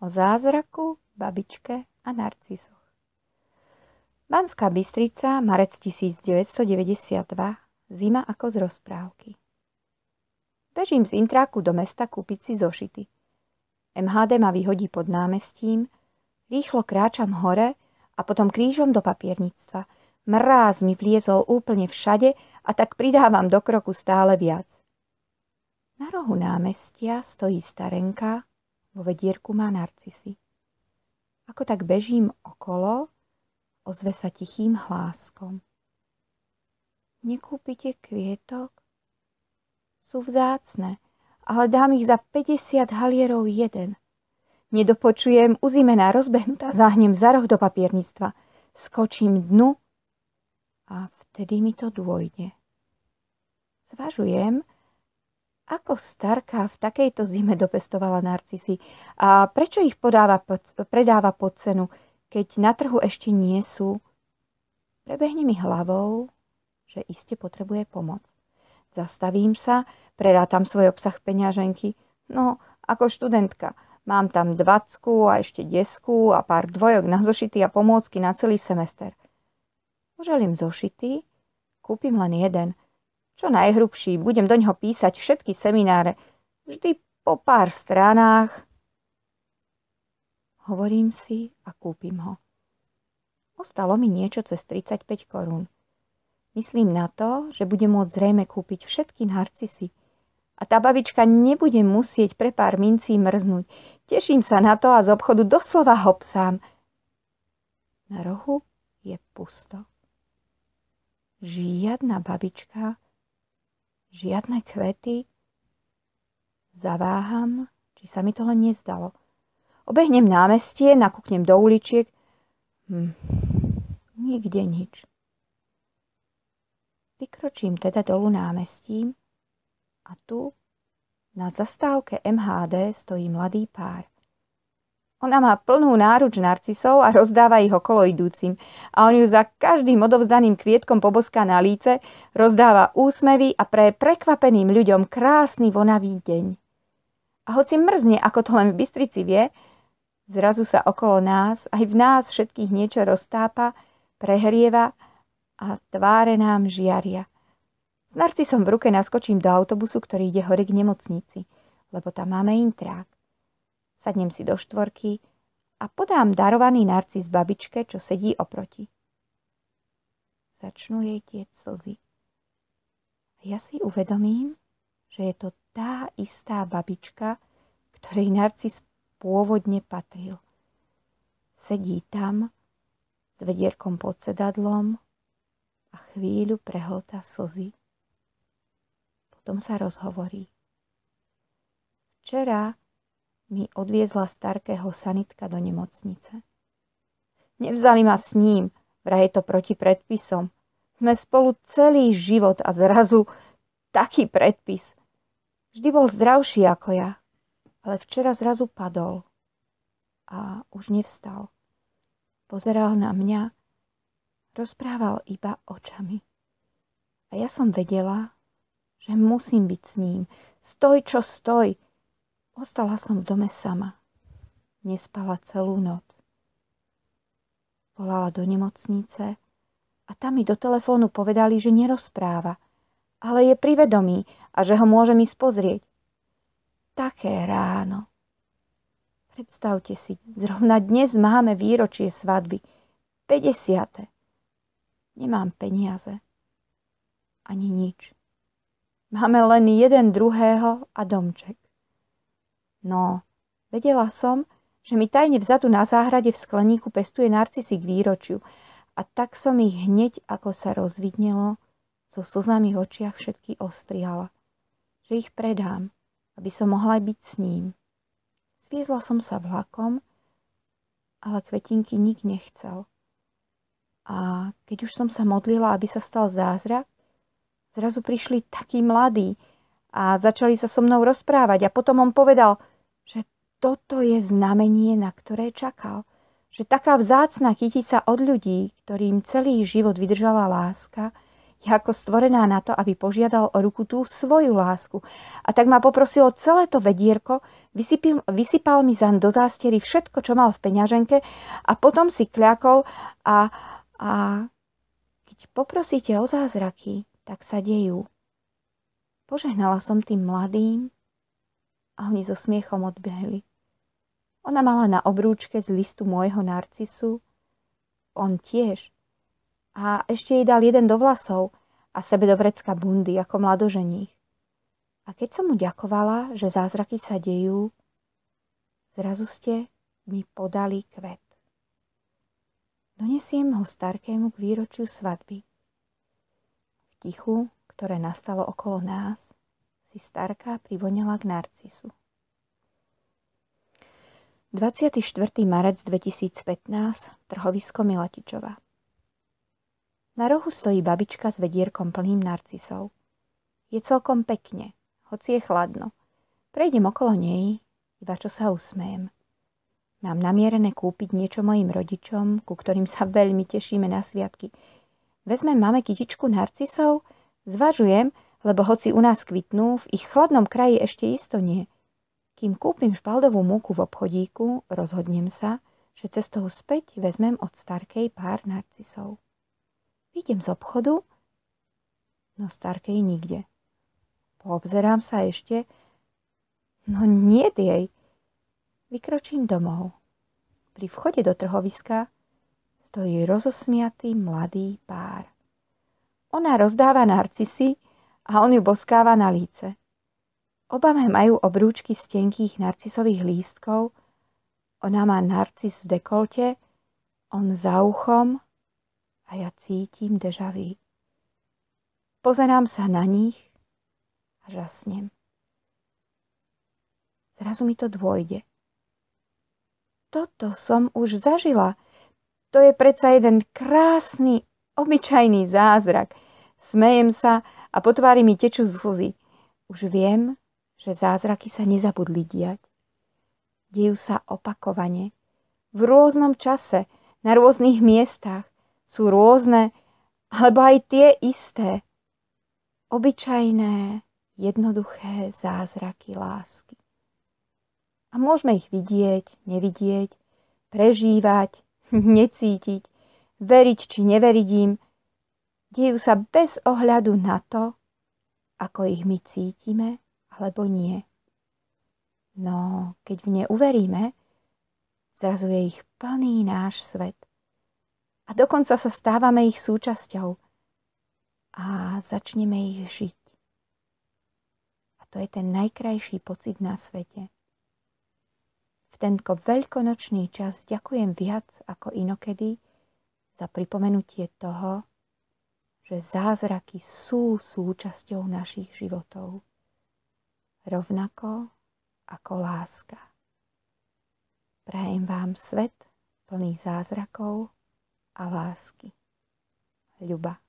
O zázraku, babičke a narcisoch. Banská Bystrica, marec 1992, zima ako z rozprávky. Bežím z intráku do mesta kúpiť si zošity. MHD ma vyhodí pod námestím, rýchlo kráčam hore a potom krížom do papierníctva. Mráz mi vliezol úplne všade a tak pridávam do kroku stále viac. Na rohu námestia stojí starenka, vo vedierku má narcisy. Ako tak bežím okolo, ozve sa tichým hláskom. Nekúpite kvietok? Sú vzácne, ale dám ich za 50 halierov jeden. Nedopočujem, uzimená rozbehnutá, záhnem za roh do papierníctva. Skočím dnu a vtedy mi to dôjde. Zvažujem, ako starka v takejto zime dopestovala narcisy a prečo ich predáva pod cenu, keď na trhu ešte nie sú. Prebehne mi hlavou, že iste potrebuje pomoc. Zastavím sa, prerátam svoj obsah peňaženky. No, ako študentka. Mám tam 20 a ešte 10 a pár dvojok na zošity a pomôcky na celý semester. Poželím zošity, kúpim len jeden. Čo najhrubší, budem do ňoho písať všetky semináre. Vždy po pár stranách. Hovorím si a kúpim ho. Ostalo mi niečo cez 35 korún. Myslím na to, že budem môcť zrejme kúpiť všetky narcisy. A tá babička nebude musieť pre pár mincí mrznúť. Teším sa na to a z obchodu doslova hopsám. Na rohu je pusto. Žiadna babička, žiadne kvety. Zaváham, či sa mi to len nezdalo. Obehnem námestie, nakúknem do uličiek. Nikde nič. Vykročím teda dolu námestím a tu na zastávke MHD stojí mladý pár. Ona má plnú náruč narcisov a rozdáva ich okolo idúcim. A on ju za každým odovzdaným kvietkom poboská na líce, rozdáva úsmevy a pre prekvapeným ľuďom krásny vonavý deň. A hoci mrzne, ako to len v Bystrici vie, zrazu sa okolo nás, aj v nás všetkých niečo roztápa, prehrieva a tváre nám žiaria. S narcisom v ruke naskočím do autobusu, ktorý ide hore k nemocnici, lebo tam máme intrák. Sadnem si do štvorky a podám darovaný narcis babičke, čo sedí oproti. Začnú jej tieť slzy. A ja si uvedomím, že je to tá istá babička, ktorej narcis pôvodne patril. Sedí tam s vedierkom pod sedadlom a chvíľu prehltá slzy. Potom sa rozhovorí. Včera mi odviezla starkého sanitka do nemocnice. Nevzali ma s ním, vraj je to proti predpisom. Sme spolu celý život a zrazu taký predpis. Vždy bol zdravší ako ja, ale včera zrazu padol a už nevstal. Pozeral na mňa, rozprával iba očami. A ja som vedela, že musím byť s ním. Stoj, čo stoj. Ostala som v dome sama. Nespala celú noc. Volala do nemocnice a tam mi do telefónu povedali, že nerozpráva, ale je pri vedomí a že ho môžem ísť pozrieť. Také ráno. Predstavte si, zrovna dnes máme výročie svadby. 50. Nemám peniaze. Ani nič. Máme len jeden druhého a domček. No, vedela som, že mi tajne vzadu na záhrade v skleníku pestuje narcisy k výročiu a tak som ich hneď, ako sa rozvidnelo, so slzami v očiach všetky ostrihala. Že ich predám, aby som mohla byť s ním. Zviezla som sa vlakom, ale kvetinky nik nechcel. A keď už som sa modlila, aby sa stal zázrak, zrazu prišli takí mladí a začali sa so mnou rozprávať a potom on povedal, že toto je znamenie, na ktoré čakal. Že taká vzácna kytica od ľudí, ktorým celý život vydržala láska, Je ako stvorená na to, aby požiadal o ruku tú svoju lásku. A tak ma poprosilo celé to vedierko, vysypal mi zaň do zástery všetko, čo mal v peňaženke a potom si kľakol a keď poprosíte o zázraky, tak sa dejú. Požehnala som tým mladým a oni so smiechom odbehli. Ona mala na obrúčke z listu môjho narcisu, on tiež. A ešte jej dal jeden do vlasov a sebe do vrecka bundy ako mladoženích. A keď som mu ďakovala, že zázraky sa dejú, zrazu ste mi podali kvet. Donesiem ho starkému k výročiu svadby. V tichu, ktoré nastalo okolo nás, si starka privoňala k narcisu. 24. marec 2015, trhovisko Miletičova. Na rohu stojí babička s vedierkom plným narcisov. Je celkom pekne, hoci je chladno. Prejdem okolo nej, iba čo sa usmejem. Mám namierené kúpiť niečo mojim rodičom, ku ktorým sa veľmi tešíme na sviatky. Vezmem mame kytičku narcisov? Zvažujem, lebo hoci u nás kvitnú, v ich chladnom kraji ešte isto nie. Kým kúpim špaldovú múku v obchodíku, rozhodnem sa, že cestou späť vezmem od starkej pár narcisov. Idem z obchodu, no starkej nikde. Poobzerám sa ešte, no nie jej. Vykročím domov. Pri vchode do trhoviska stojí rozosmiatý mladý pár. Ona rozdáva narcisy a on ju boskáva na líce. Obavé majú obrúčky z tenkých narcisových lístkov, ona má narcis v dekolte, on za uchom a ja cítim déjà vu. Pozerám sa na nich a žasnem. Zrazu mi to dôjde. Toto som už zažila. To je predsa jeden krásny, obyčajný zázrak. Smejem sa a po tvári mi tečú slzy. Už viem, že zázraky sa nezabudli diať. Dejú sa opakovane, v rôznom čase, na rôznych miestach. Sú rôzne, alebo aj tie isté. Obyčajné, jednoduché zázraky lásky. A môžeme ich vidieť, nevidieť, prežívať, necítiť, veriť či neveriť im. Dejú sa bez ohľadu na to, ako ich my cítime, alebo nie. No, keď v ne uveríme, zrazu je ich plný náš svet. A dokonca sa stávame ich súčasťou a začneme ich žiť. A to je ten najkrajší pocit na svete. V tento veľkonočný čas ďakujem viac ako inokedy za pripomenutie toho, že zázraky sú súčasťou našich životov. Rovnako ako láska. Prajem vám svet plný zázrakov a lásky. Ľuba.